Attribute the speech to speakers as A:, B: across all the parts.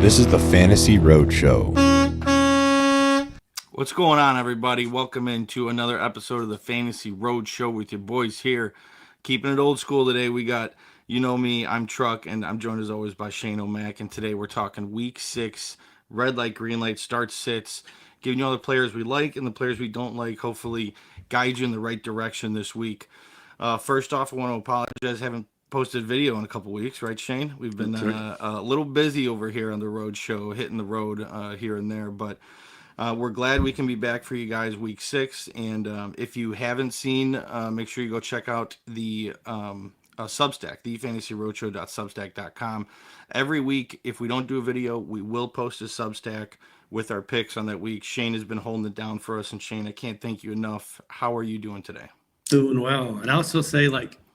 A: This is the Fantasy Roadshow.
B: What's going on, everybody? Welcome into another episode of the Fantasy Roadshow with your boys here. Keeping it old school today. We got, you know me, I'm Truck, and I'm joined as always by Shane O'Mac. And today we're talking Week 6, red light, green light, start sits, giving you all the players we like and the players we don't like, hopefully guide you in the right direction this week. First off, I want to apologize. I haven't posted video in a couple weeks, right, Shane? We've been a little busy over here on the road show, hitting the road here and there, but we're glad we can be back for you guys Week 6. And if you haven't seen, make sure you go check out the Substack, thefantasyroadshow.substack.com. Every week, if we don't do a video, we will post a Substack with our picks on that week. Shane has been holding it down for us, and Shane, I can't thank you enough. How are you doing today?
C: Doing well. And I also say,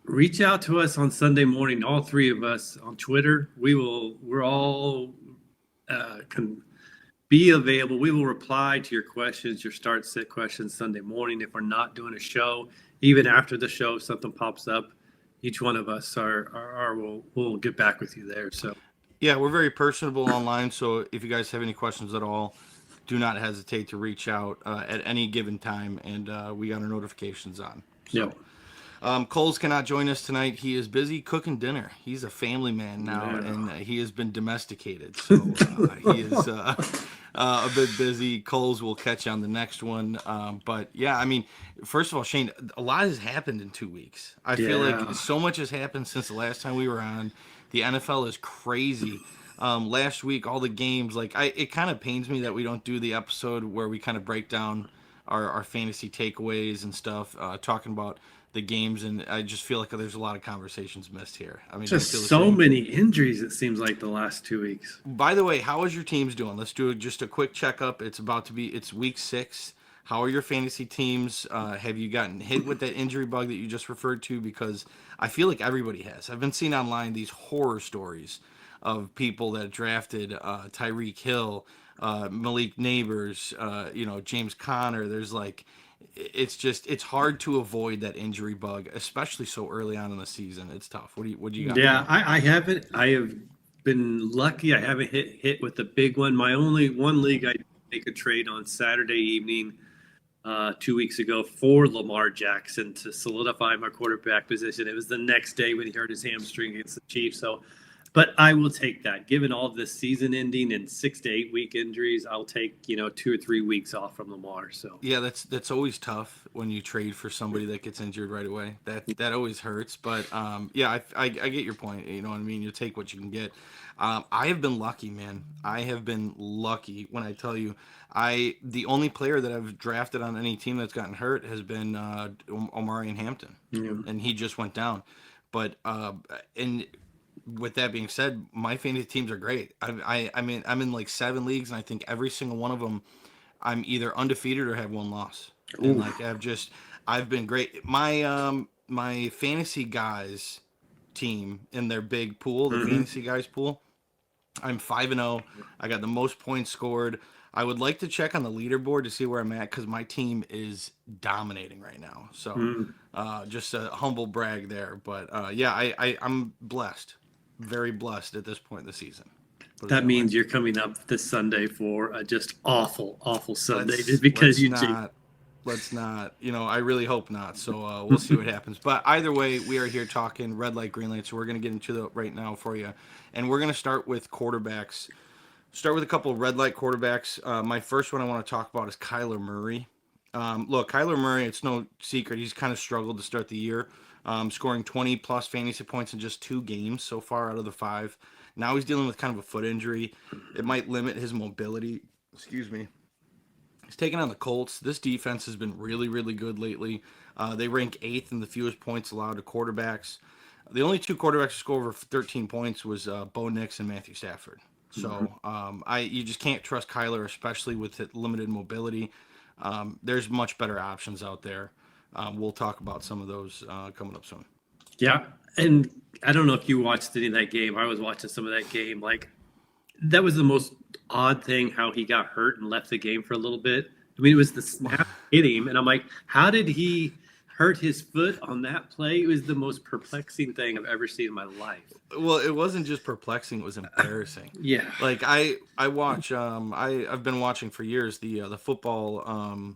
C: reach out to us on Sunday morning, all three of us on Twitter. We're all can be available. We will reply to your questions, your start sit questions Sunday morning. If we're not doing a show, even after the show, if something pops up, each one of us will get back with you there. So
B: yeah, we're very personable online. So if you guys have any questions at all, do not hesitate to reach out at any given time, and we got our notifications on. So, Coles cannot join us tonight. He is busy cooking dinner. He's a family man now, and he has been domesticated. So he is a bit busy. Coles will catch you on the next one. But yeah, I mean, first of all, Shane, a lot has happened in 2 weeks. I feel like so much has happened since the last time we were on. The NFL is crazy. Last week, all the games, it kind of pains me that we don't do the episode where we kind of break down our fantasy takeaways and stuff, talking about the games, and I just feel like there's a lot of conversations missed here. I mean,
C: just so many injuries, it seems like, the last 2 weeks.
B: By the way, how is your teams doing? Let's do just a quick checkup. It's Week 6. How are your fantasy teams? Have you gotten hit with that injury bug that you just referred to? Because I feel like everybody has. I've been seeing online these horror stories of people that drafted Tyreek Hill, Malik Neighbors, James Conner. There's it's hard to avoid that injury bug, especially so early on in the season. It's tough. What do you got?
C: Yeah, I haven't. I have been lucky. I haven't hit with the big one. My only one league, I make a trade on Saturday evening 2 weeks ago for Lamar Jackson to solidify my quarterback position. It was the next day when he hurt his hamstring against the Chiefs. But I will take that. Given all this season ending and 6 to 8 week injuries, I'll take 2 or 3 weeks off from Lamar. So
B: yeah, that's always tough when you trade for somebody that gets injured right away. That always hurts. But yeah, I get your point. You know what I mean? You take what you can get. I have been lucky, man. I have been lucky when I tell you. The only player that I've drafted on any team that's gotten hurt has been Omari and Hampton, and he just went down. But and with that being said, my fantasy teams are great. I'm in 7 leagues, and I think every single one of them, I'm either undefeated or have one loss. Ooh. And I've been great. My fantasy guys team in their big pool, the fantasy guys pool, I'm 5-0. I got the most points scored. I would like to check on the leaderboard to see where I'm at because my team is dominating right now. So just a humble brag there. But yeah, I'm blessed. Very blessed at this point in the season.
C: That means you're coming up this Sunday for a just awful Sunday just because
B: Let's not. I really hope not. So we'll see what happens. But either way, we are here talking red light, green light. So we're going to get into that right now for you. And we're going to start with quarterbacks. Start with a couple of red light quarterbacks. My first one I want to talk about is Kyler Murray. Look, Kyler Murray, it's no secret. He's kind of struggled to start the year. Scoring 20-plus fantasy points in just 2 games so far out of the 5. Now he's dealing with kind of a foot injury. It might limit his mobility. Excuse me. He's taking on the Colts. This defense has been really, really good lately. They rank 8th in the fewest points allowed to quarterbacks. The only 2 quarterbacks to score over 13 points was Bo Nix and Matthew Stafford. So you just can't trust Kyler, especially with limited mobility. There's much better options out there. We'll talk about some of those coming up soon.
C: Yeah, and I don't know if you watched any of that game. I was watching some of that game. That was the most odd thing, how he got hurt and left the game for a little bit. I mean, it was the snap hit him, and I'm like, how did he hurt his foot on that play. It was the most perplexing thing I've ever seen in my life.
B: Well, it wasn't just perplexing; it was embarrassing.
C: Yeah.
B: Like I watch. I've been watching for years the football,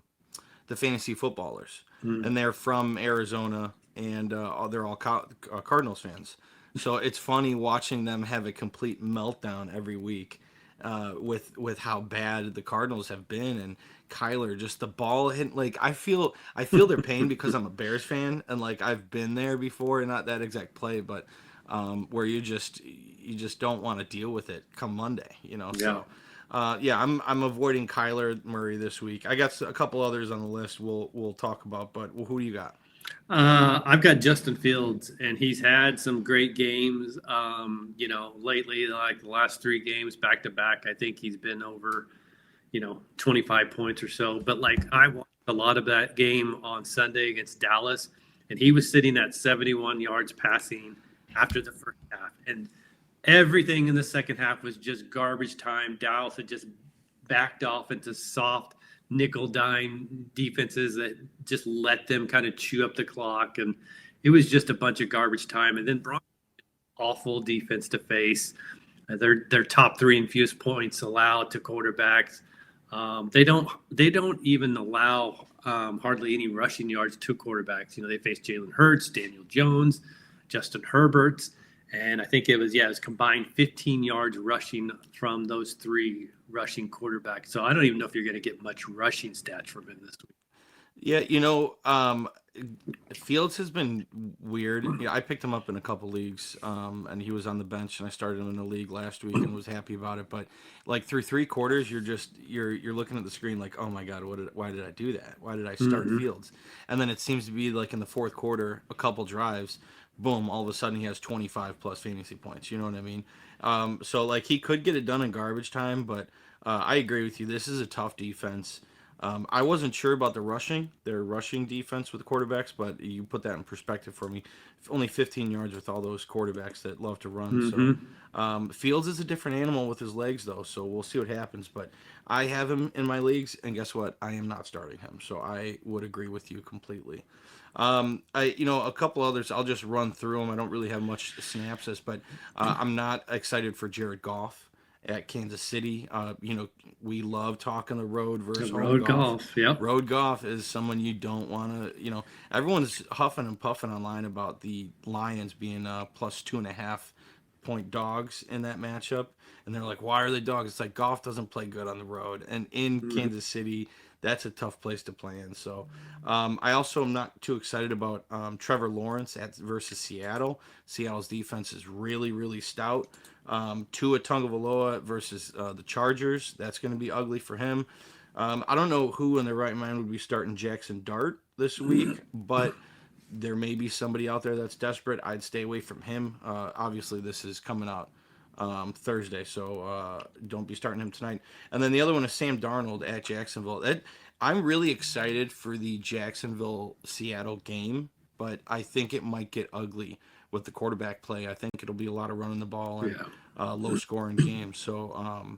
B: the fantasy footballers, and they're from Arizona, and they're all Cardinals fans. So it's funny watching them have a complete meltdown every week, with how bad the Cardinals have been, and Kyler just the ball hit. Like I feel their pain because I'm a Bears fan, and like I've been there before, not that exact play, but where you just don't want to deal with it come Monday, you know.
C: Yeah.
B: So yeah, I'm avoiding Kyler Murray this week. I got a couple others on the list we'll talk about, but who do you got?
C: I've got Justin Fields, and he's had some great games. Lately, like the last 3 games back to back, I think he's been over, 25 points or so. But like I watched a lot of that game on Sunday against Dallas, and he was sitting at 71 yards passing after the first half, and everything in the second half was just garbage time. Dallas had just backed off into soft nickel dime defenses that just let them kind of chew up the clock, and it was just a bunch of garbage time. And then Broncos, awful defense to face. Their top 3 infused points allowed to quarterbacks. They don't even allow hardly any rushing yards to quarterbacks. They faced Jalen Hurts, Daniel Jones, Justin Herbert, and I think it was combined 15 yards rushing from those 3 rushing quarterbacks. So I don't even know if you're going to get much rushing stats from him this week.
B: Yeah, Fields has been weird. Yeah, I picked him up in a couple leagues, and he was on the bench, and I started him in a league last week and was happy about it. But like through 3 quarters, you're looking at the screen like, oh my god, why did I do that? Why did I start Fields? And then it seems to be like in the 4th quarter, a couple drives, boom, all of a sudden he has 25 plus fantasy points. You know what I mean? So like he could get it done in garbage time, but I agree with you. This is a tough defense. I wasn't sure about their rushing defense with the quarterbacks, but you put that in perspective for me. Only 15 yards with all those quarterbacks that love to run. So Fields is a different animal with his legs, though, so we'll see what happens. But I have him in my leagues, and guess what? I am not starting him, so I would agree with you completely. A couple others, I'll just run through them. I don't really have much synopsis, but I'm not excited for Jared Goff at Kansas City. We love talking the road versus
C: road golf. Yep.
B: Road Goff is someone you don't want to, everyone's huffing and puffing online about the Lions being plus 2.5 point dogs in that matchup. And they're like, why are they dogs? It's like Goff doesn't play good on the road. And in Kansas City, that's a tough place to play in. So I also am not too excited about Trevor Lawrence versus Seattle. Seattle's defense is really, really stout. Tua Tagovailoa versus the Chargers. That's going to be ugly for him. I don't know who in their right mind would be starting Jackson Dart this week, but there may be somebody out there that's desperate. I'd stay away from him. Obviously, this is coming out Thursday, so don't be starting him tonight. And then the other one is Sam Darnold at Jacksonville. I'm really excited for the Jacksonville-Seattle game, but I think it might get ugly with the quarterback play. I think it'll be a lot of running the ball and low-scoring games. So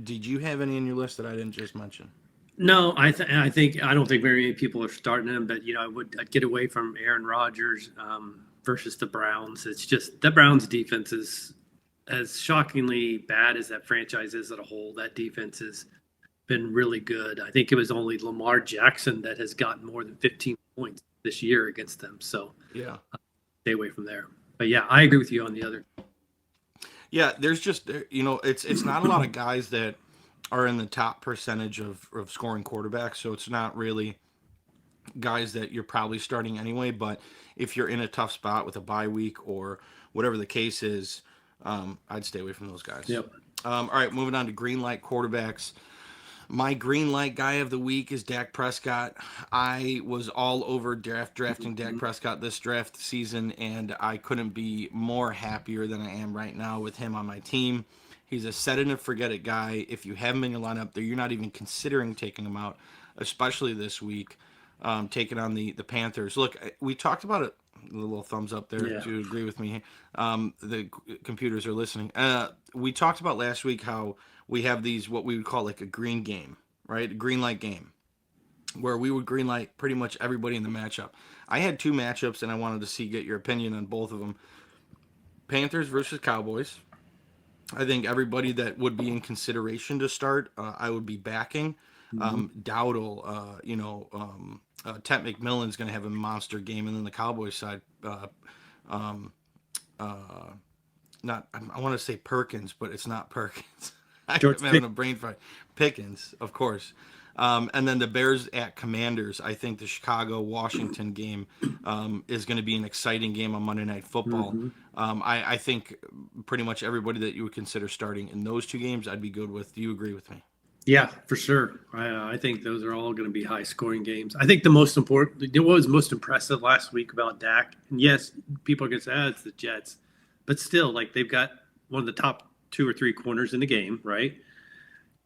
B: did you have any on your list that I didn't just mention?
C: No, I don't think very many people are starting him, but I'd get away from Aaron Rodgers versus the Browns. It's just the Browns defense is as shockingly bad as that franchise is as a whole. That defense has been really good. I think it was only Lamar Jackson that has gotten more than 15 points this year against them. So
B: yeah,
C: stay away from there. But yeah, I agree with you on the other.
B: Yeah, there's just it's not a lot of guys that are in the top percentage of scoring quarterbacks, so it's not really guys that you're probably starting anyway. But if you're in a tough spot with a bye week or whatever the case is, I'd stay away from those guys.
C: Yep.
B: All right, moving on to green light quarterbacks. My green light guy of the week is Dak Prescott. I was all over drafting Dak Prescott this draft season, and I couldn't be more happier than I am right now with him on my team. He's a set it and forget it guy. If you have him in your lineup, you're not even considering taking him out, especially this week, taking on the Panthers. Look, we talked about it. A little thumbs up there to agree with me. The computers are listening. We talked about last week how we have these, what we would call like a green game, right? A green light game, where we would green light pretty much everybody in the matchup. I had two matchups, and I wanted to get your opinion on both of them. Panthers versus Cowboys. I think everybody that would be in consideration to start, I would be backing. Dowdle, Tet McMillan's going to have a monster game, and then the Cowboys side, not I want to say Perkins, but it's not Perkins. I'm having a brain fart. Pickens, of course. And then the Bears at Commanders. I think the Chicago-Washington game is going to be an exciting game on Monday Night Football. I think pretty much everybody that you would consider starting in those two games, I'd be good with. Do you agree with me?
C: Yeah, for sure. I think those are all going to be high-scoring games. I think the most important, what was most impressive last week about Dak, and yes, people are going to say, it's the Jets, but still, like, they've got one of the top 2 or 3 corners in the game, right?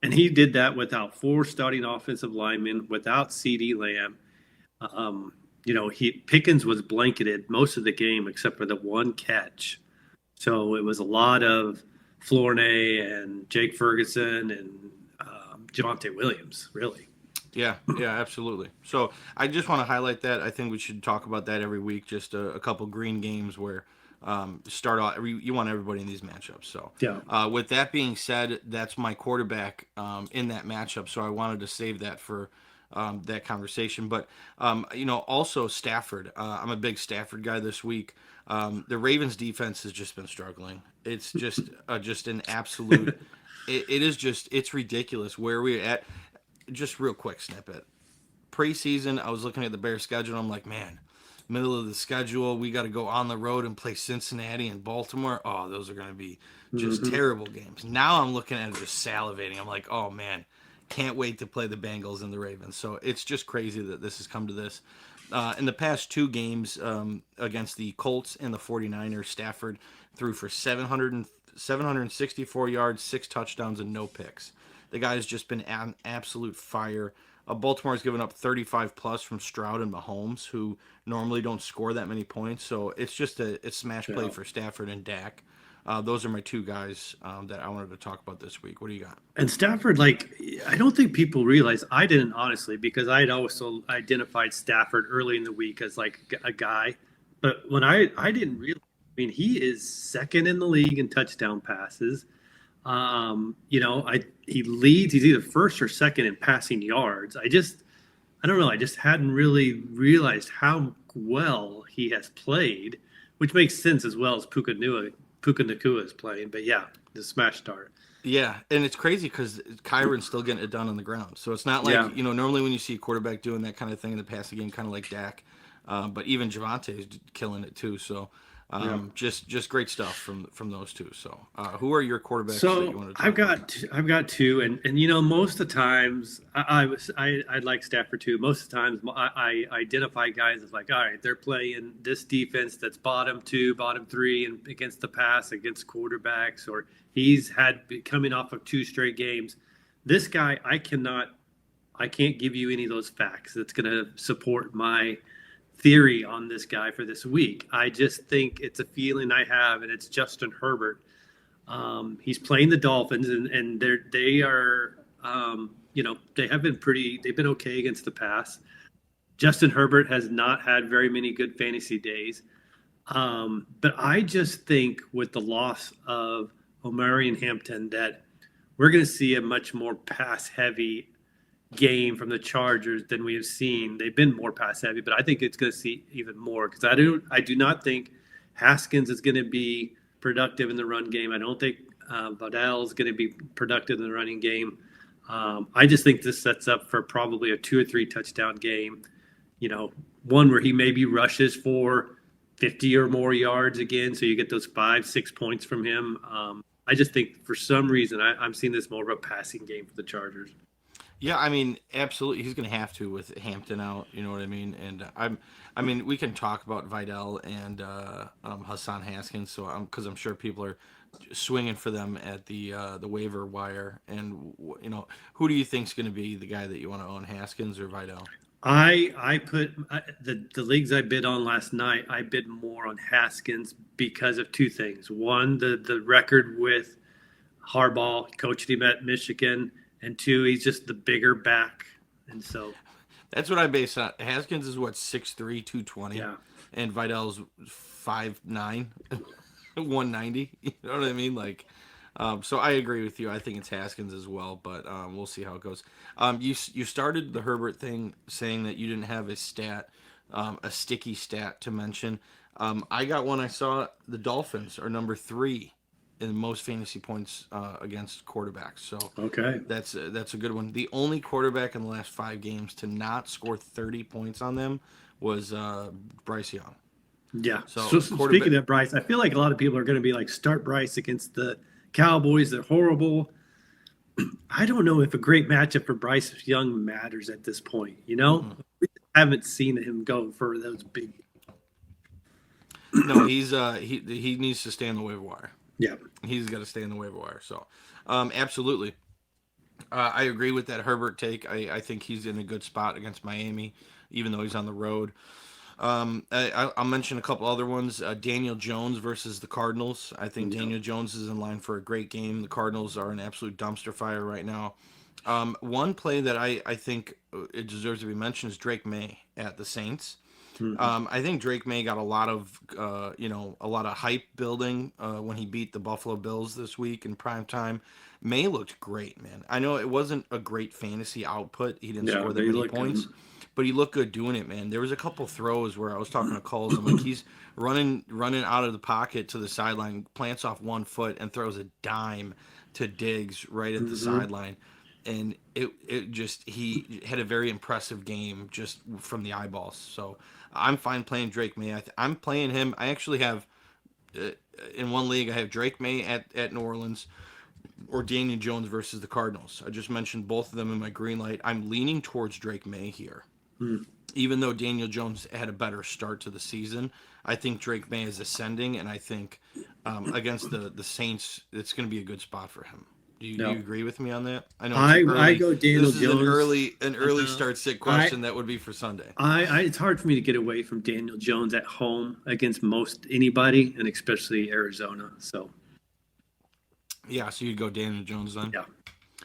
C: And he did that without 4 starting offensive linemen, without CeeDee Lamb. Pickens was blanketed most of the game except for the one catch. So it was a lot of Flournoy and Jake Ferguson and Javonte Williams, really.
B: Yeah, absolutely. So I just want to highlight that. I think we should talk about that every week, just a couple green games where start off. You want everybody in these matchups. So
C: yeah.
B: With that being said, that's my quarterback in that matchup. So I wanted to save that for that conversation. But also Stafford. I'm a big Stafford guy this week. The Ravens defense has just been struggling. It's just an absolute. It's ridiculous where we're at. Just real quick snippet. Preseason, I was looking at the Bears schedule. And I'm like, man, middle of the schedule, we got to go on the road and play Cincinnati and Baltimore. Oh, those are going to be just terrible games. Now I'm looking at it just salivating. I'm like, oh man, can't wait to play the Bengals and the Ravens. So it's just crazy that this has come to this. In the past 2 games against the Colts and the 49ers, Stafford threw for 764 yards, 6 touchdowns, and no picks. The guy's just been an absolute fire. Baltimore's given up 35 plus from Stroud and Mahomes, who normally don't score that many points. So it's just a smash play for Stafford and Dak. Those are my 2 guys that I wanted to talk about this week. What do you got?
C: And Stafford, I don't think people realize, I didn't honestly, because I had also identified Stafford early in the week as like a guy. But when I didn't realize, he is second in the league in touchdown passes. He leads. He's either first or second in passing yards. I don't know. I just hadn't really realized how well he has played, which makes sense as well as Puka Nacua is playing. But yeah, the smash start.
B: Yeah, and it's crazy because Kyron's still getting it done on the ground. So it's not like, normally when you see a quarterback doing that kind of thing in the passing game, kind of like Dak, but even Javonte is killing it too. So just great stuff from those two. So who are your quarterbacks that you want to talk about?
C: I've got 2, and most of the times I like Stafford too. Most of the times I identify guys as like, all right, they're playing this defense that's bottom 2, bottom 3, and against the pass, against quarterbacks, or he's coming off of 2 straight games. This guy, I can't give you any of those facts that's going to support my theory on this guy for this week. I just think it's a feeling I have, and it's Justin Herbert. He's playing the Dolphins, and they are, they've been okay against the pass. Justin Herbert has not had very many good fantasy days. But I just think with the loss of Omari and Hampton that we're going to see a much more pass-heavy game from the Chargers than we have seen. They've been more pass heavy, but I think it's going to see even more because I do not think Haskins is going to be productive in the run game. I don't think Waddle is going to be productive in the running game. I just think this sets up for probably a 2 or 3 touchdown game. One where he maybe rushes for 50 or more yards again, so you get those 5-6 points from him. I just think for some reason I'm seeing this more of a passing game for the Chargers.
B: Yeah, absolutely. He's going to have to with Hampton out. You know what I mean? And we can talk about Vidal and Hassan Haskins. So because I'm sure people are swinging for them at the waiver wire. And who do you think is going to be the guy that you want to own, Haskins or Vidal?
C: I put the leagues I bid on last night. I bid more on Haskins because of 2 things. One, the record with Harbaugh, coached him at Michigan. And 2, he's just the bigger back. And so
B: That's what I base on. Haskins is what, 6'3", 220,
C: Yeah.
B: and Vidal's 5'9", 190. You know what I mean? Like, so I agree with you. I think it's Haskins as well, but we'll see how it goes. You started the Herbert thing saying that you didn't have a sticky stat to mention. I got one. I saw the Dolphins are number 3 in most fantasy points against quarterbacks. So
C: Okay.
B: that's a good one. The only quarterback in the last 5 games to not score 30 points on them was Bryce Young.
C: Yeah.
B: So
C: Speaking of Bryce, I feel like a lot of people are going to be like, start Bryce against the Cowboys. They're horrible. I don't know if a great matchup for Bryce Young matters at this point. You know, we haven't seen him go for those big.
B: No, he needs to stay on the waiver wire.
C: Yeah.
B: He's got to stay in the waiver wire. So, absolutely. I agree with that Herbert take. I think he's in a good spot against Miami, even though he's on the road. I'll mention a couple other ones. Daniel Jones versus the Cardinals. I think Daniel Jones is in line for a great game. The Cardinals are an absolute dumpster fire right now. One play that I think it deserves to be mentioned is Drake May at the Saints. I think Drake May got a lot of hype building when he beat the Buffalo Bills this week in prime time. May looked great, man. I know it wasn't a great fantasy output. He didn't score that many points, but he looked good doing it, man. There was a couple throws where I was talking to Coles. I'm like, he's running out of the pocket to the sideline, plants off one foot, and throws a dime to Diggs right at the sideline. And he had a very impressive game just from the eyeballs. So I'm fine playing Drake May. I'm playing him. I actually have in one league I have Drake May at New Orleans or Daniel Jones versus the Cardinals. I just mentioned both of them in my green light. I'm leaning towards Drake May here. Even though Daniel Jones had a better start to the season, I think Drake May is ascending, and I think against the Saints, it's going to be a good spot for him. Do you agree with me on that? I know
C: I go Daniel
B: Jones. An early start sit question that would be for Sunday.
C: It's hard for me to get away from Daniel Jones at home against most anybody, and especially Arizona. So
B: yeah, so you'd go Daniel Jones then.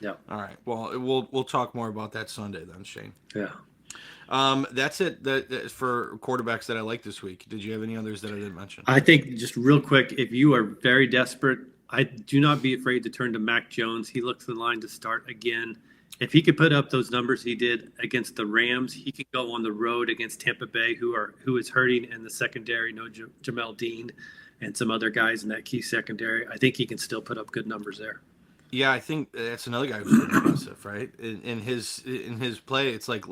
C: Yeah.
B: All right. Well, we'll talk more about that Sunday then, Shane.
C: Yeah.
B: That's it. That's for quarterbacks that I like this week. Did you have any others that I didn't mention?
C: I think just real quick, if you are very desperate, I do not be afraid to turn to Mac Jones. He looks in line to start again. If he could put up those numbers he did against the Rams, he could go on the road against Tampa Bay, who is hurting in the secondary. No Jamel Dean and some other guys in that key secondary. I think he can still put up good numbers there.
B: Yeah, I think that's another guy who's impressive, right? In his play, it's like,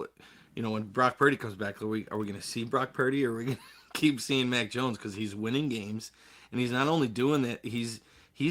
B: when Brock Purdy comes back, are we going to see Brock Purdy, or are we going to keep seeing Mac Jones? Because he's winning games, and he's not only doing that, he's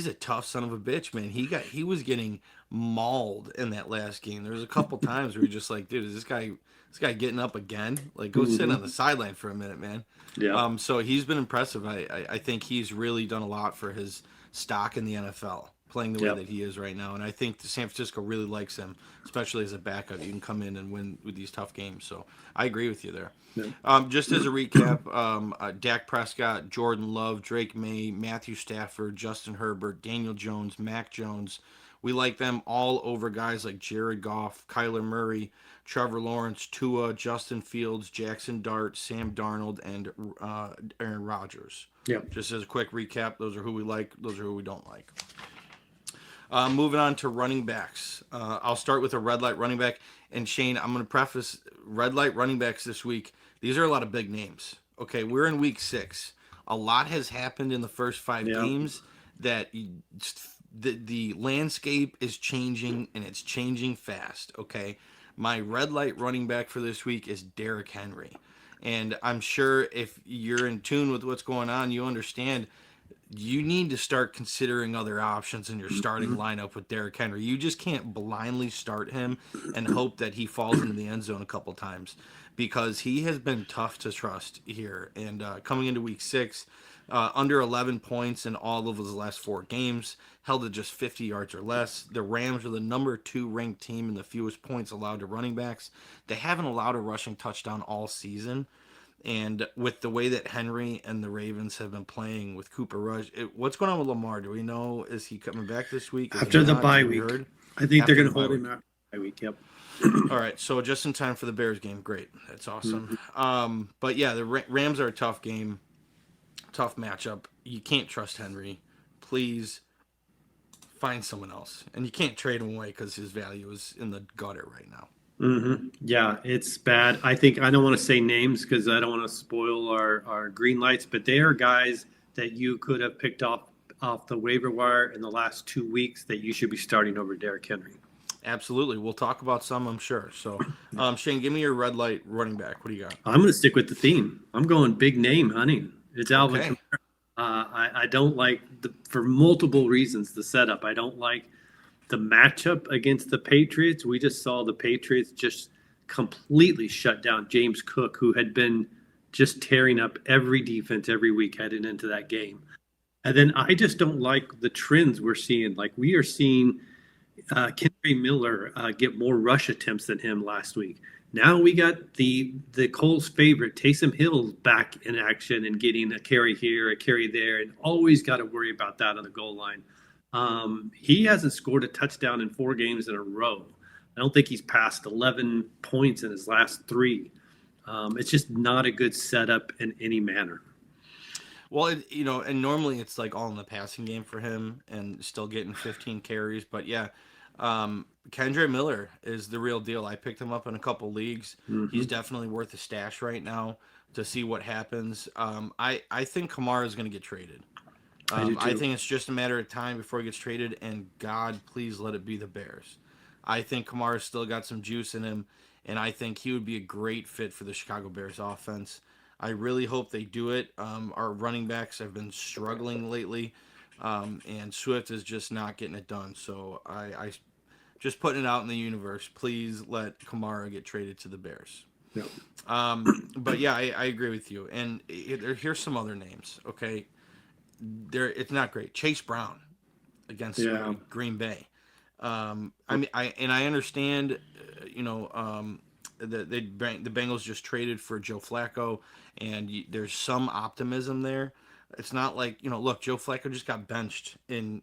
B: a tough son of a bitch, man. He was getting mauled in that last game. There was a couple times where you're just like, dude, is this guy getting up again? Like, go sit on the sideline for a minute, man.
C: Yeah.
B: So he's been impressive. I think he's really done a lot for his stock in the NFL, playing the way that he is right now. And I think San Francisco really likes him, especially as a backup. You can come in and win with these tough games. So I agree with you there. Yeah. Just as a recap, Dak Prescott, Jordan Love, Drake May, Matthew Stafford, Justin Herbert, Daniel Jones, Mac Jones. We like them all over guys like Jared Goff, Kyler Murray, Trevor Lawrence, Tua, Justin Fields, Jackson Dart, Sam Darnold, and Aaron Rodgers.
C: Yeah.
B: Just as a quick recap, those are who we like. Those are who we don't like. Moving on to running backs. I'll start with a red light running back. And Shane, I'm going to preface red light running backs this week. These are a lot of big names. Okay, we're in week 6. A lot has happened in the first 5 games that the landscape is changing, and it's changing fast. Okay, my red light running back for this week is Derrick Henry. And I'm sure if you're in tune with what's going on, you understand you need to start considering other options in your starting lineup with Derrick Henry. You just can't blindly start him and hope that he falls into the end zone a couple times, because he has been tough to trust here. And coming into week 6, under 11 points in all of his last 4 games, held to just 50 yards or less. The Rams are the number 2 ranked team in the fewest points allowed to running backs. They haven't allowed a rushing touchdown all season. And with the way that Henry and the Ravens have been playing with Cooper Rush, what's going on with Lamar? Do we know? Is he coming back this week?
C: After the bye week. I think they're going to hold him out. week. Yep.
B: All right, so just in time for the Bears game. Great. That's awesome. But yeah, the Rams are a tough game, tough matchup. You can't trust Henry. Please find someone else. And you can't trade him away because his value is in the gutter right now.
C: Yeah, it's bad. I think I don't want to say names because I don't want to spoil our green lights, but they are guys that you could have picked off the waiver wire in the last 2 weeks that you should be starting over Derrick Henry.
B: Absolutely. We'll talk about some, I'm sure. So, Shane, give me your red light running back. What do you got?
C: I'm going to stick with the theme. I'm going big name hunting. It's Alvin Kamara. I don't like, for multiple reasons, the setup. I don't like the matchup against the Patriots. We just saw the Patriots just completely shut down James Cook, who had been just tearing up every defense every week heading into that game. And then I just don't like the trends we're seeing. Like we are seeing Kendre Miller get more rush attempts than him last week. Now we got the Colts' favorite, Taysom Hill, back in action and getting a carry here, a carry there, and always got to worry about that on the goal line. He hasn't scored a touchdown in 4 games in a row. I don't think he's passed 11 points in his last 3. It's just not a good setup in any manner.
B: Well, and normally it's like all in the passing game for him and still getting 15 carries. But yeah, Kendre Miller is the real deal. I picked him up in a couple leagues. He's definitely worth a stash right now to see what happens. I think Kamara is going to get traded. I think it's just a matter of time before he gets traded, and God, please let it be the Bears. I think Kamara's still got some juice in him, and I think he would be a great fit for the Chicago Bears offense. I really hope they do it. Our running backs have been struggling lately, and Swift is just not getting it done. So I just putting it out in the universe. Please let Kamara get traded to the Bears.
C: Yep.
B: But yeah, I agree with you. And here's some other names. Okay. It's not great. Chase Brown against Green Bay. I mean, I understand, the Bengals just traded for Joe Flacco, and there's some optimism there. It's not like, look, Joe Flacco just got benched in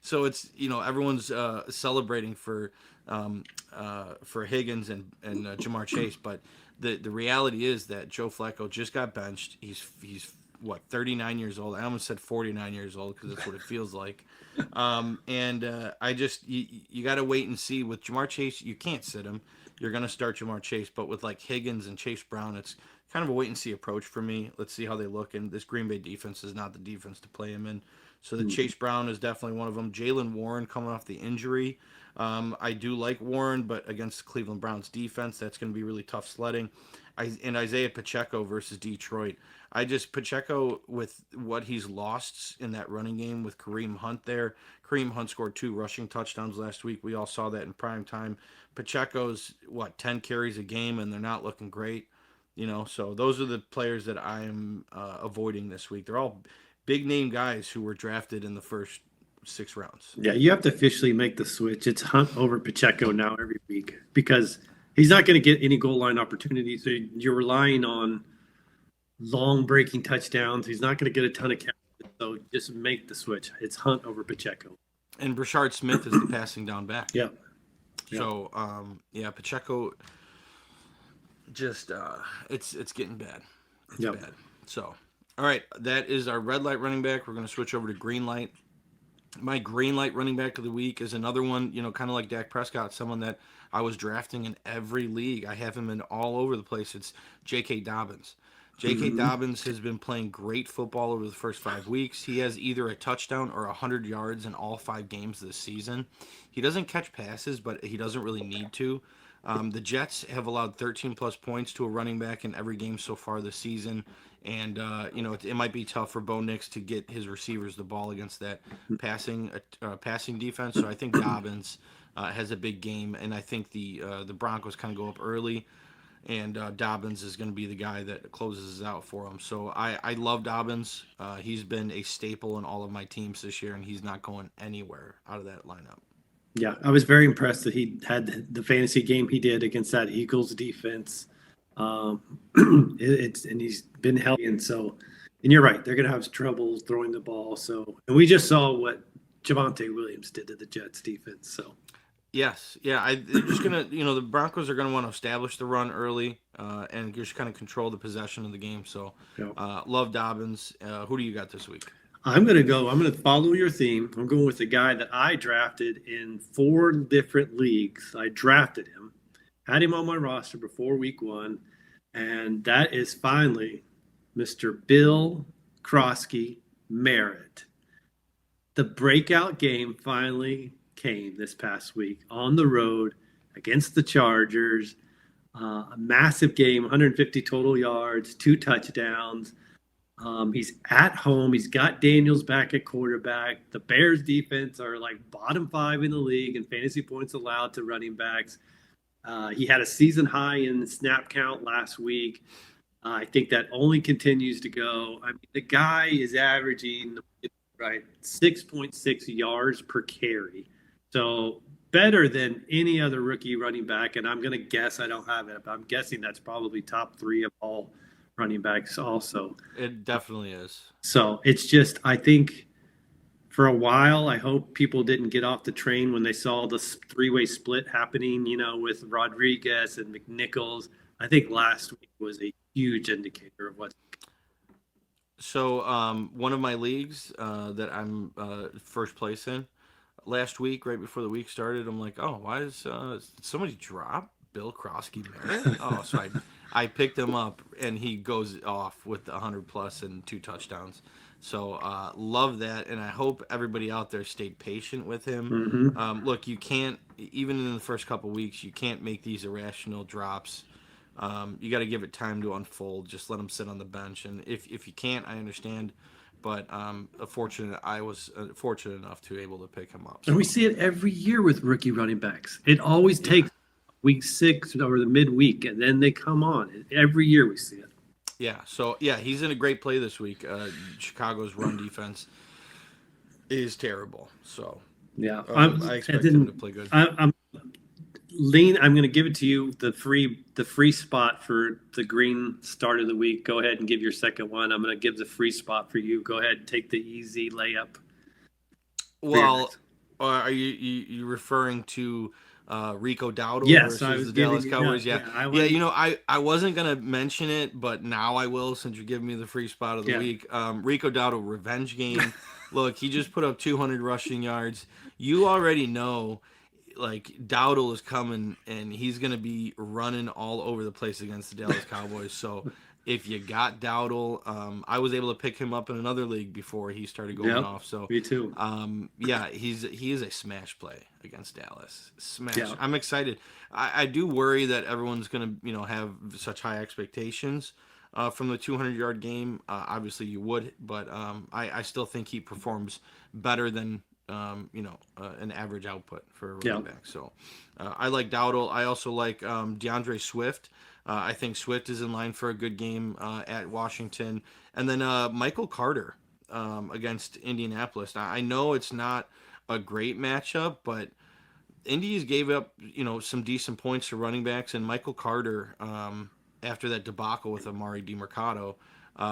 B: so it's, everyone's celebrating for Higgins and Jamar Chase, but the reality is that Joe Flacco just got benched. He's what, 39 years old. I almost said 49 years old because that's what it feels like. I just, you got to wait and see. With Jamar Chase, you can't sit him. You're going to start Jamar Chase. But with like Higgins and Chase Brown, it's kind of a wait and see approach for me. Let's see how they look. And this Green Bay defense is not the defense to play him in. So the Chase Brown is definitely one of them. Jaylen Warren coming off the injury. I do like Warren, but against the Cleveland Browns defense, that's going to be really tough sledding. And Isaiah Pacheco versus Detroit. Pacheco, with what he's lost in that running game with Kareem Hunt there. Kareem Hunt scored 2 rushing touchdowns last week. We all saw that in prime time. Pacheco's, 10 carries a game, and they're not looking great. So those are the players that I am avoiding this week. They're all big-name guys who were drafted in the first 6 rounds.
C: Yeah, you have to officially make the switch. It's Hunt over Pacheco now every week because he's not going to get any goal line opportunities. So you're relying on long breaking touchdowns. He's not going to get a ton of catches. So just make the switch. It's Hunt over Pacheco.
B: And Brashard Smith is the passing down back.
C: Yeah.
B: So, Pacheco just it's getting bad. It's bad. So, all right, that is our red light running back. We're going to switch over to green light. My green light running back of the week is another one, kind of like Dak Prescott, someone that I was drafting in every league. I have him in all over the place. It's J.K. Dobbins. J.K. Dobbins has been playing great football over the first 5 weeks. He has either a touchdown or 100 yards in all 5 games this season. He doesn't catch passes, but he doesn't really need to. The Jets have allowed 13-plus points to a running back in every game so far this season. And, it might be tough for Bo Nix to get his receivers the ball against that passing defense. So I think Dobbins has a big game, and I think the Broncos kind of go up early. And Dobbins is going to be the guy that closes out for him. So I love Dobbins. He's been a staple in all of my teams this year, and he's not going anywhere out of that lineup.
C: Yeah, I was very impressed that he had the fantasy game he did against that Eagles defense. And he's been healthy, and you're right, they're going to have trouble throwing the ball. So, and we just saw what Javonte Williams did to the Jets defense. So.
B: Yes, yeah. They're just gonna, the Broncos are gonna want to establish the run early, and just kind of control the possession of the game. So,
C: Yeah.
B: love Dobbins. Who do you got this week?
C: I'm going to follow your theme. I'm going with the guy that I drafted in 4 different leagues. I drafted him, had him on my roster before week 1, and that is finally Mr. Bill Crosky-Merritt. The breakout game finally came this past week on the road against the Chargers. A massive game, 150 total yards, 2 touchdowns. He's at home. He's got Daniels back at quarterback. The Bears defense are like bottom 5 in the league in fantasy points allowed to running backs. He had a season high in the snap count last week. I think that only continues to go. I mean, the guy is averaging 6.6 yards per carry. So better than any other rookie running back. And I'm going to guess, I don't have it, but I'm guessing that's probably top 3 of all running backs also.
B: It definitely is.
C: So it's just, I think for a while, I hope people didn't get off the train when they saw the 3-way split happening, with Rodriguez and McNichols. I think last week was a huge indicator of what.
B: So, one of my leagues that I'm first place in last week, right before the week started, I'm like, oh, why is somebody drop Bill Crosky-Merritt? Oh, so I picked him up, and he goes off with 100 plus and 2 touchdowns. So love that, and I hope everybody out there stayed patient with him.
C: Mm-hmm.
B: Look, you can't, even in the first couple weeks, you can't make these irrational drops. You got to give it time to unfold. Just let him sit on the bench, and if you can't, I understand. But I was fortunate enough to be able to pick him up. So.
C: And we see it every year with rookie running backs. It always takes week 6 or the midweek, and then they come on. Every year we see it.
B: Yeah, so he's in a great play this week. Chicago's run defense is terrible, so
C: yeah,
B: I expect him to play good.
C: I'm going to give it to you, the free spot for the green start of the week. Go ahead and give your second one. I'm going to give the free spot for you. Go ahead and take the easy layup.
B: Well, are you referring to Rico Dowdle
C: versus
B: the Dallas Cowboys? Yeah. I wasn't gonna mention it, but now I will since you're giving me the free spot of the week. Rico Dowdle revenge game. Look, he just put up 200 rushing yards. You already know, like, Dowdle is coming, and he's gonna be running all over the place against the Dallas Cowboys. So if you got Dowdle, I was able to pick him up in another league before he started going off. So
C: me too.
B: He is a smash play against Dallas. Smash.
C: Yeah.
B: I'm excited. I do worry that everyone's gonna have such high expectations from the 200-yard game. Obviously you would, but I still think he performs better than an average output for a running back. So I like Dowdle. I also like DeAndre Swift. I think Swift is in line for a good game at Washington. And then Michael Carter against Indianapolis. Now, I know it's not a great matchup, but Indies gave up, some decent points to running backs. And Michael Carter, after that debacle with Amari DiMercato,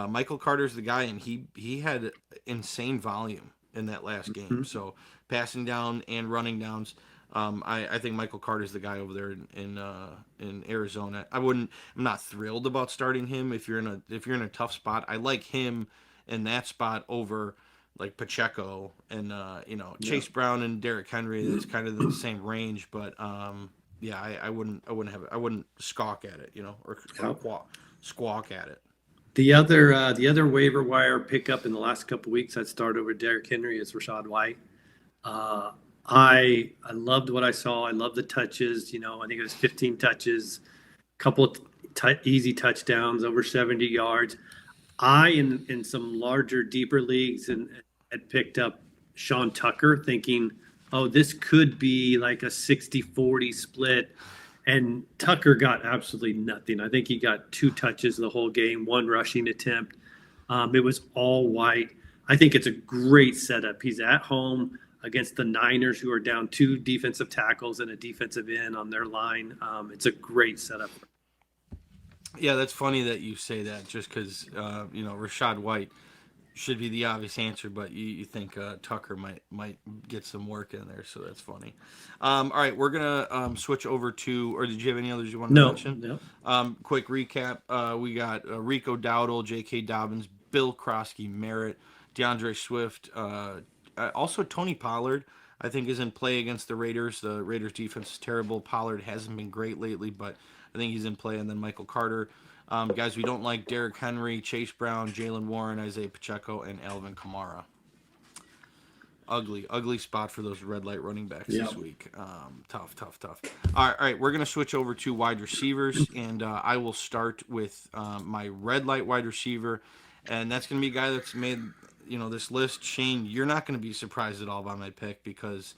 B: Michael Carter's the guy, and he had insane volume in that last game.
C: Mm-hmm.
B: So passing down and running downs. I think Michael Carter's the guy over there in Arizona. I'm not thrilled about starting him if you're in a tough spot. I like him in that spot over like Pacheco and Chase Brown and Derrick Henry. That's kind of the same range, but I wouldn't squawk at it, or squawk at it.
C: The other waiver wire pickup in the last couple of weeks I'd start over Derrick Henry is Rachaad White. I loved what I saw. I love the touches. I think it was 15 touches, couple easy touchdowns, over 70 yards. I, in some larger, deeper leagues, and had picked up Sean Tucker, thinking, oh, this could be like a 60-40 split. And Tucker got absolutely nothing. I think he got 2 touches the whole game, 1 rushing attempt. It was all White. I think it's a great setup. He's at home against the Niners, who are down 2 defensive tackles and a defensive end on their line. It's a great setup.
B: Yeah, that's funny that you say that, just because Rachaad White, should be the obvious answer, but you think Tucker might get some work in there, so that's funny. All right, we're gonna switch over to, or did you have any others you wanted to mention?
C: No.
B: Quick recap: we got Rico Dowdle, J.K. Dobbins, Bill Crosky-Merritt, DeAndre Swift, also Tony Pollard. I think is in play against the Raiders. The Raiders defense is terrible. Pollard hasn't been great lately, but I think he's in play. And then Michael Carter. Guys we don't like: Derrick Henry, Chase Brown, Jaylen Warren, Isaiah Pacheco, and Alvin Kamara. Ugly spot for those red light running backs this week. Tough. All right, we're going to switch over to wide receivers, and I will start with my red light wide receiver, and that's going to be a guy that's made this list. Shane, you're not going to be surprised at all by my pick because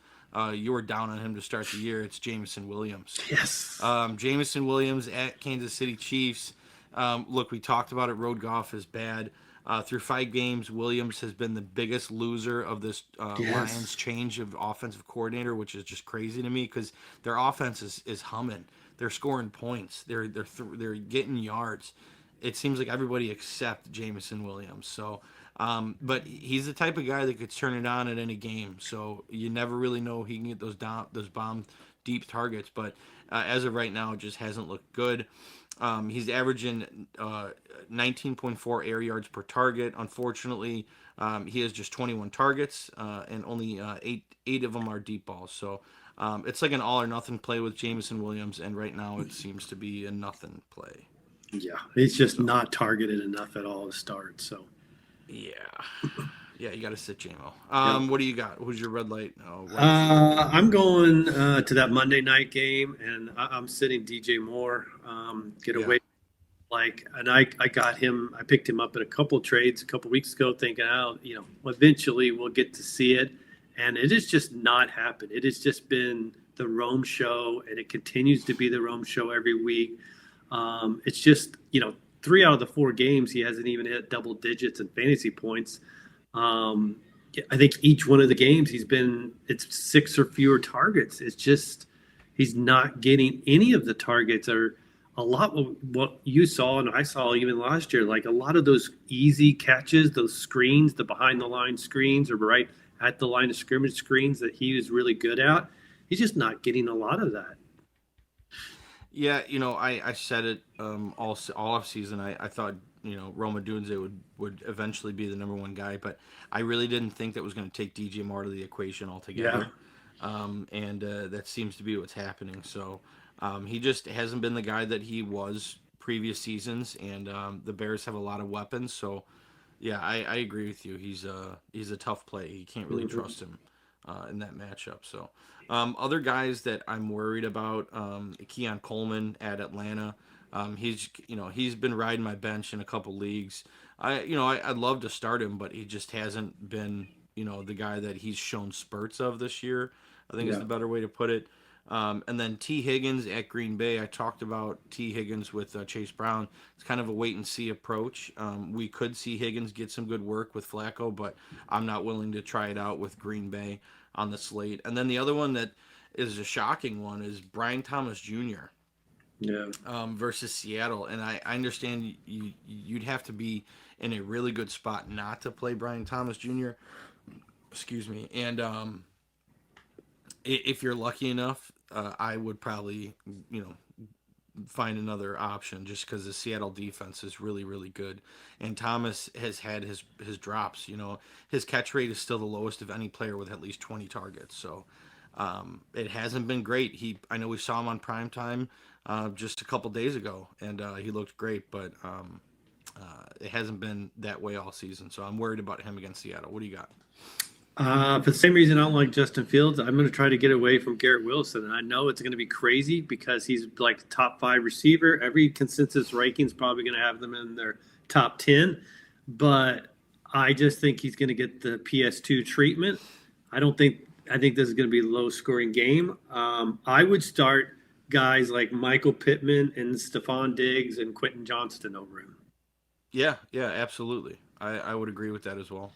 B: you were down on him to start the year. It's Jameson Williams.
C: Yes.
B: Jameson Williams at Kansas City Chiefs. Look, we talked about it. Road Goff is bad. Through 5 games, Williams has been the biggest loser of this Lions change of offensive coordinator, which is just crazy to me because their offense is humming. They're scoring points. They're getting yards. It seems like everybody except Jameson Williams. So, but he's the type of guy that could turn it on at any game. So you never really know he can get those bomb deep targets. But as of right now, it just hasn't looked good. He's averaging 19.4 air yards per target. Unfortunately, he has just 21 targets, and only eight of them are deep balls. So it's like an all or nothing play with Jameson Williams, and right now it seems to be a nothing play.
C: Yeah, he's just not targeted enough at all to start. So
B: yeah, you got to sit JMO. What do you got? Who's your red light?
C: I'm going to that Monday night game, and I'm sitting DJ Moore. Get away, and I got him. I picked him up in a couple trades a couple weeks ago, thinking, eventually we'll get to see it, and it has just not happened. It has just been the Rome show, and it continues to be the Rome show every week. It's just 3 out of the 4 games he hasn't even hit double digits in fantasy points. I think each one of the games it's 6 or fewer targets. It's just he's not getting any of the targets, or a lot of what you saw and I saw even last year, like a lot of those easy catches, those screens, the behind the line screens or right at the line of scrimmage screens that he was really good at. He's just not getting a lot of that.
B: Yeah, I said it all off season. I thought Rome Odunze would eventually be the number 1 guy, but I really didn't think that was going to take DJ Moore out of the equation altogether. And that seems to be what's happening. So he just hasn't been the guy that he was previous seasons, and the Bears have a lot of weapons. So yeah, I agree with you. He's a tough play. You can't really trust him in that matchup. So other guys that I'm worried about, Keon Coleman at Atlanta. He's been riding my bench in a couple leagues. I'd love to start him, but he just hasn't been, the guy that he's shown spurts of this year, I think is the better way to put it. And then T. Higgins at Green Bay. I talked about T. Higgins with Chase Brown. It's kind of a wait and see approach. We could see Higgins get some good work with Flacco, but I'm not willing to try it out with Green Bay on the slate. And then the other one that is a shocking one is Brian Thomas Jr. Versus Seattle. And I understand you'd have to be in a really good spot not to play Brian Thomas Jr. Excuse me. And if you're lucky enough, I would probably, find another option just because the Seattle defense is really, really good. And Thomas has had his drops. His catch rate is still the lowest of any player with at least 20 targets. So it hasn't been great. I know we saw him on primetime just a couple days ago, and he looked great, but it hasn't been that way all season. So I'm worried about him against Seattle. What do you got?
C: For the same reason I don't like Justin Fields, I'm going to try to get away from Garrett Wilson. And I know it's going to be crazy because he's like the top 5 receiver. Every consensus ranking is probably going to have them in their top 10. But I just think he's going to get the PS2 treatment. I think this is going to be a low-scoring game. I would start guys like Michael Pittman and Stefon Diggs and Quentin Johnston over him.
B: Yeah, absolutely. I would agree with that as well.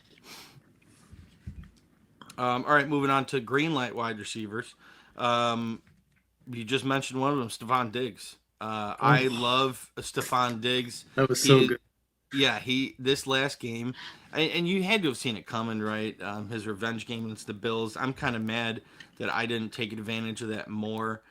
B: All right, moving on to green light wide receivers. You just mentioned one of them, Stefon Diggs. I love Stefon Diggs.
C: That was so good.
B: Yeah, this last game, and you had to have seen it coming, right? His revenge game against the Bills. I'm kind of mad that I didn't take advantage of that more.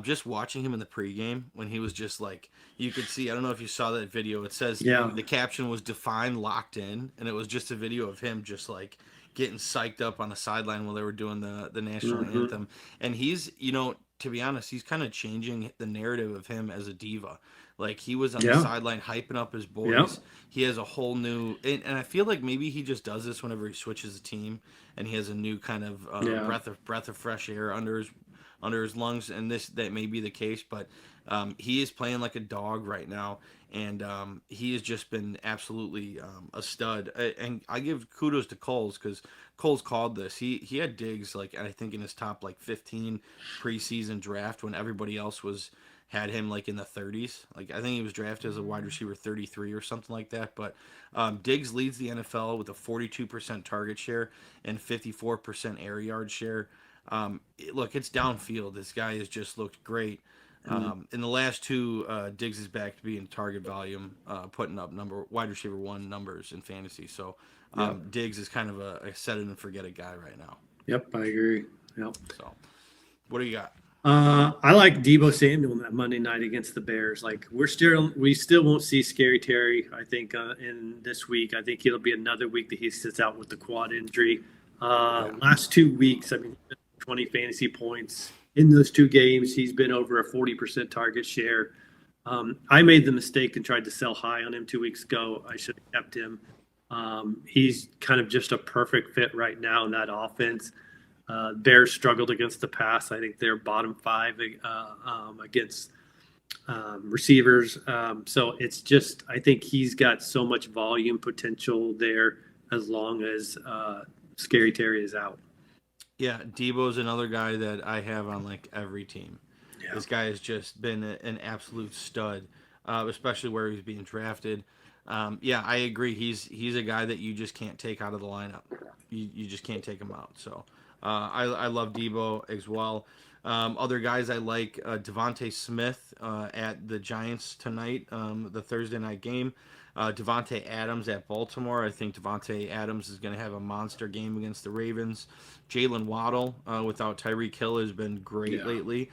B: Just watching him in the pregame when he was just like, you could see. I don't know if you saw that video. It says
C: Yeah.
B: the caption was "defined locked in," and it was just a video of him just like getting psyched up on the sideline while they were doing the national anthem. And he's, to be honest, he's kind of changing the narrative of him as a diva. Like he was on the
C: Yeah.
B: sideline hyping up his
C: Yeah.
B: boys. He has a whole new, and I feel like maybe he just does this whenever he switches a team, and he has a new kind of
C: Yeah.
B: breath of fresh air under his lungs, and that may be the case, but he is playing like a dog right now, and he has just been absolutely a stud. And I give kudos to Coles because Coles called this. He had Diggs like I think in his top like 15 preseason draft when everybody else had him like in the 30s. Like I think he was drafted as a wide receiver 33 or something like that. But Diggs leads the NFL with a 42% target share and 54% air yard share. Look, it's downfield. This guy has just looked great. In the last two, Diggs is back to being target volume, putting up wide receiver 1 numbers in fantasy. So Diggs is kind of a set it and forget it guy right now.
C: Yep, I agree. Yep.
B: So, what do you got?
C: I like Deebo Samuel on that Monday night against the Bears. Like we still won't see Scary Terry. I think in this week. I think it'll be another week that he sits out with the quad injury. Last 2 weeks, I mean, 20 fantasy points in those 2 games. He's been over a 40% target share. I made the mistake and tried to sell high on him 2 weeks ago. I should have kept him. He's kind of just a perfect fit right now in that offense. Bears struggled against the pass. I think they're bottom 5 against receivers. So it's just, I think he's got so much volume potential there as long as Scary Terry is out.
B: Yeah, Deebo's another guy that I have on like every team. Yeah. This guy has just been an absolute stud, especially where he's being drafted. Yeah, I agree. He's a guy that you just can't take out of the lineup. You just can't take him out. So I love Deebo as well. Other guys I like, Davante Smith at the Giants tonight, the Thursday night game. Davante Adams at Baltimore. I think Davante Adams is going to have a monster game against the Ravens. Jaylen Waddle, without Tyreek Hill, has been great lately.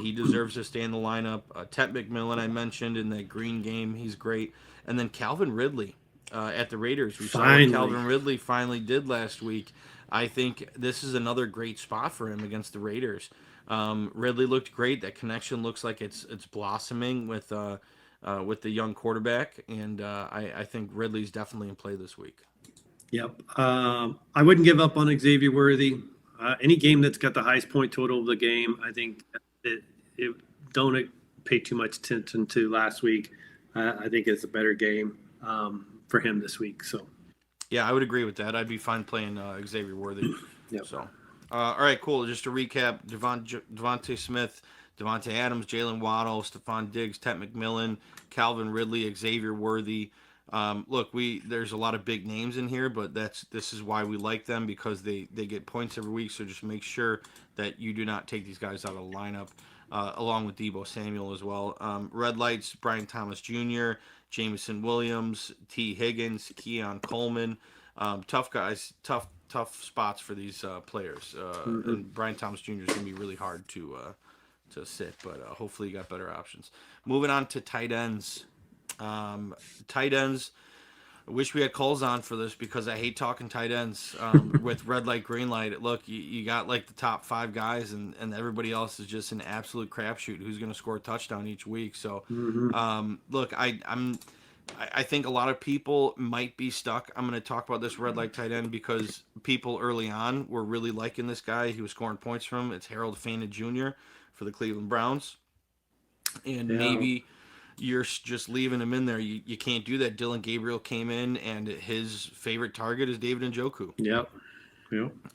B: He deserves to stay in the lineup. Ted McMillan, I mentioned in that green game, he's great. And then Calvin Ridley at the Raiders. We saw what Calvin Ridley finally did last week. I think this is another great spot for him against the Raiders. Ridley looked great. That connection looks like it's blossoming with the young quarterback, and I think Ridley's definitely in play this week.
C: Yep. I wouldn't give up on Xavier Worthy. Any game that's got the highest point total of the game, I think it don't pay too much attention to last week. I think it's a better game for him this week. So,
B: yeah, I would agree with that. I'd be fine playing Xavier Worthy.
C: Yep.
B: So, all right, cool. Just to recap: Devontae Smith, Davante Adams, Jaylen Waddle, Stefon Diggs, Ted McMillan, Calvin Ridley, Xavier Worthy. Look, there's a lot of big names in here, but this is why we like them, because they get points every week. So just make sure that you do not take these guys out of the lineup, along with Deebo Samuel as well. Red lights: Brian Thomas Jr., Jameson Williams, T. Higgins, Keon, Coleman. Tough guys, tough spots for these players. And Brian Thomas Jr. is going to be really hard to sit, but hopefully you got better options. Moving on to tight ends. Tight ends, I wish we had Coles on for this because I hate talking tight ends with red light, green light. Look, you got like the top 5 guys, and everybody else is just an absolute crapshoot who's going to score a touchdown each week. So, look, I think a lot of people might be stuck. I'm going to talk about this red light tight end because people early on were really liking this guy. He was scoring points from. It's Harold Fannin Jr. for the Cleveland Browns. And maybe you're just leaving him in there. You can't do that. Dylan Gabriel came in, and his favorite target is David Njoku.
C: Yep.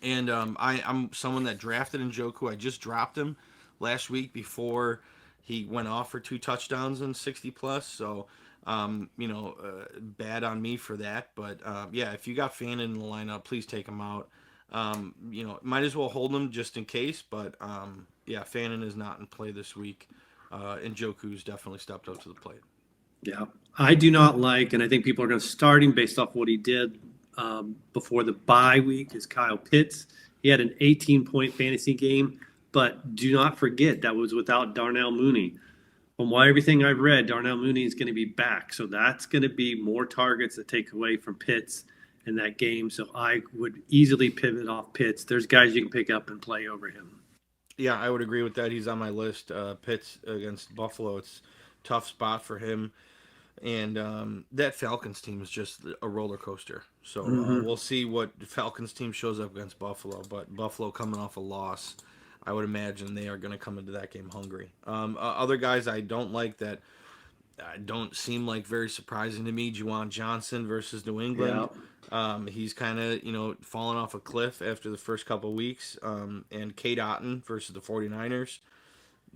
B: And I'm someone that drafted Njoku. I just dropped him last week before he went off for 2 touchdowns and 60 plus. So, bad on me for that. But yeah, if you got Fannin in the lineup, please take him out. Might as well hold him just in case. But yeah, Fannin is not in play this week. And Njoku's definitely stepped up to the plate.
C: Yeah, I do not like, and I think people are going to start him based off what he did before the bye week, is Kyle Pitts. He had an 18-point fantasy game, but do not forget that was without Darnell Mooney. From everything I've read, Darnell Mooney is going to be back, so that's going to be more targets that take away from Pitts in that game. So I would easily pivot off Pitts. There's guys you can pick up and play over him.
B: Yeah, I would agree with that. He's on my list. Pitts against Buffalo, it's a tough spot for him. And that Falcons team is just a roller coaster. So we'll see what Falcons team shows up against Buffalo. But Buffalo coming off a loss, I would imagine they are going to come into that game hungry. Other guys I don't like that don't seem like very surprising to me. Juwan Johnson versus New England. He's kind of, fallen off a cliff after the first couple of weeks. And Kate Otten versus the 49ers.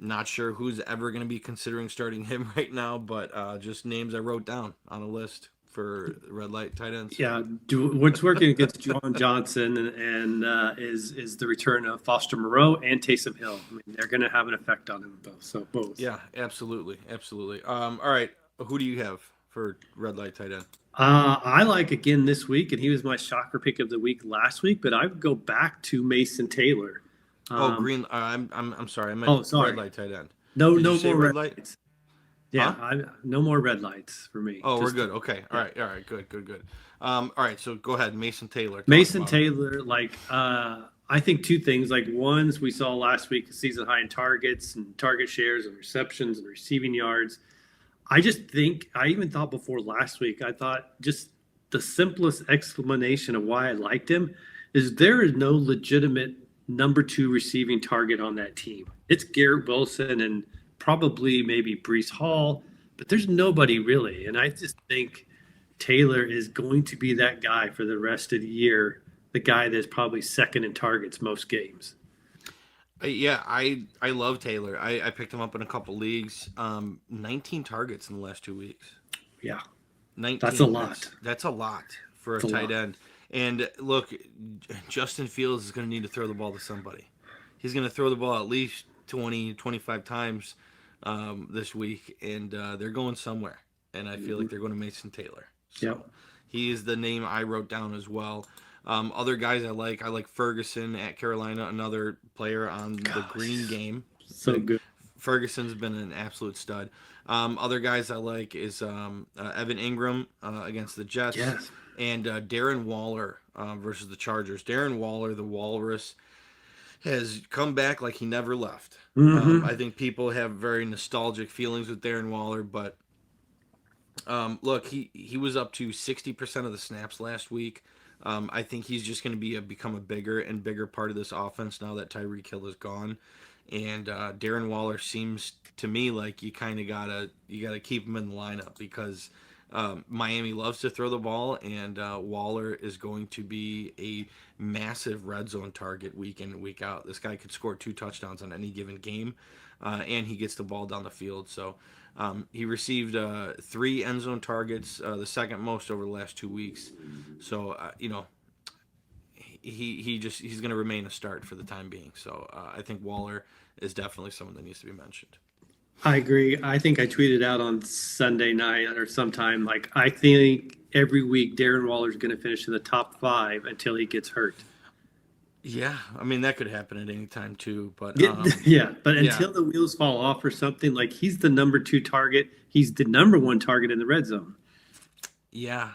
B: Not sure who's ever going to be considering starting him right now, but just names I wrote down on a list for red light tight ends.
C: Yeah, what's working against Juwan Johnson and is the return of Foster Moreau and Taysom Hill. I mean, they're going to have an effect on him both. So both.
B: Yeah, absolutely. All right, who do you have for red light tight end?
C: I like again this week, and he was my shocker pick of the week last week. But I would go back to Mason Taylor.
B: Green. I'm sorry. I meant red light tight end.
C: No
B: more
C: red lights. Yeah, huh? No more red lights for me.
B: Oh, we're good. Okay. All right. Good. All right. So go ahead, Mason Taylor.
C: Mason Taylor, I think two things. Like, ones we saw last week, season high in targets and target shares and receptions and receiving yards. I just think, I even thought before last week, I thought just the simplest explanation of why I liked him is there is no legitimate number 2 receiving target on that team. It's Garrett Wilson and probably maybe Breece Hall, but there's nobody really. And I just think Taylor is going to be that guy for the rest of the year, the guy that's probably second in targets most games.
B: Yeah, I love Taylor. I picked him up in a couple leagues. 19 targets in the last 2 weeks.
C: Yeah.
B: 19.
C: That's a lot.
B: That's a lot for a tight end. And look, Justin Fields is going to need to throw the ball to somebody. He's going to throw the ball at least 20, 25 times this week, and they're going somewhere. And I feel like they're going to Mason Taylor. So he is the name I wrote down as well. Other guys I like Ferguson at Carolina, another player on the green game.
C: So good.
B: Ferguson's been an absolute stud. Other guys I like is Evan Ingram against the Jets.
C: Yes.
B: And Darren Waller versus the Chargers. Darren Waller, the Walrus, has come back like he never left. I think people have very nostalgic feelings with Darren Waller, but look, he was up to 60% of the snaps last week. I think he's just going to become a bigger and bigger part of this offense now that Tyreek Hill is gone. And Darren Waller seems to me like you gotta keep him in the lineup because Miami loves to throw the ball, and Waller is going to be a massive red zone target week in and week out. This guy could score 2 touchdowns on any given game, and he gets the ball down the field. So he received 3 end zone targets, the second most over the last 2 weeks. So he's going to remain a start for the time being. So I think Waller is definitely someone that needs to be mentioned.
C: I agree. I think I tweeted out on Sunday night or sometime, I think every week Darren Waller is going to finish in the top 5 until he gets hurt.
B: Yeah, I mean, that could happen at any time too. But
C: until the wheels fall off or something, he's the number 2 target. He's the number 1 target in the red zone.
B: Yeah,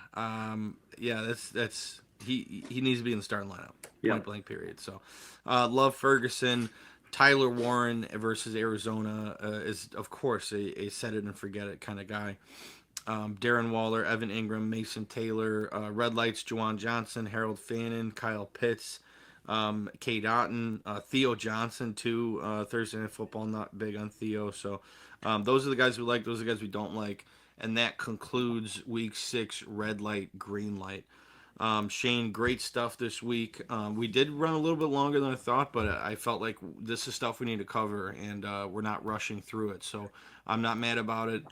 B: that's he needs to be in the starting lineup. Point blank period. So, love Ferguson. Tyler Warren versus Arizona is, of course, a set it and forget it kind of guy. Darren Waller, Evan Ingram, Mason Taylor, Red Lights, Juwan Johnson, Harold Fannin, Kyle Pitts, Kate Otten, Theo Johnson, too. Thursday Night Football, not big on Theo. So those are the guys we like. Those are the guys we don't like. And that concludes Week 6 Red Light, Green Light. Shane, great stuff this week. We did run a little bit longer than I thought, but I felt like this is stuff we need to cover, and we're not rushing through it. So I'm not mad about it.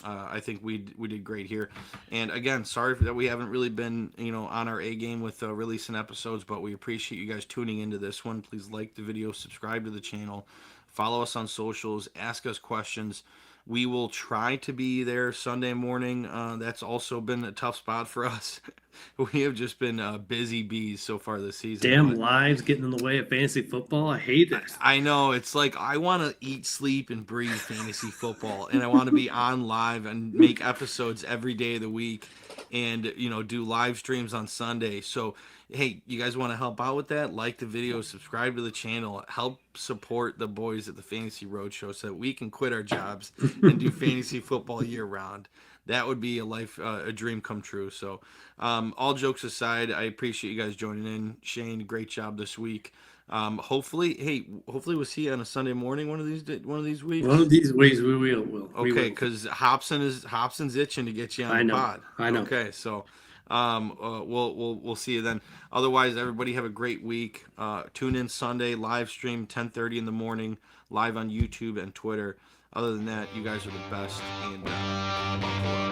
B: I think we did great here. And again, sorry that we haven't really been on our A game with releasing episodes, but we appreciate you guys tuning into this one. Please like the video, subscribe to the channel, follow us on socials, ask us questions. We will try to be there Sunday morning. That's also been a tough spot for us. We have just been busy bees so far this season.
C: Damn lives getting in the way of fantasy football. I hate it.
B: I know. It's like I want to eat, sleep, and breathe fantasy football, and I want to be on live and make episodes every day of the week, and do live streams on Sunday. So hey, you guys want to help out with that? Like the video, subscribe to the channel, help support the boys at the Fantasy Roadshow so that we can quit our jobs and do fantasy football year round. That would be a dream come true. So, all jokes aside, I appreciate you guys joining in. Shane, great job this week. Hopefully we'll see you on a Sunday morning one of these weeks.
C: One of these weeks we will.
B: Okay, because Hobson's itching to get you on the pod.
C: I know.
B: Okay, so we'll see you then. Otherwise, everybody have a great week. Tune in Sunday, live stream 10:30 in the morning, live on YouTube and Twitter. Other than that, you guys are the best, and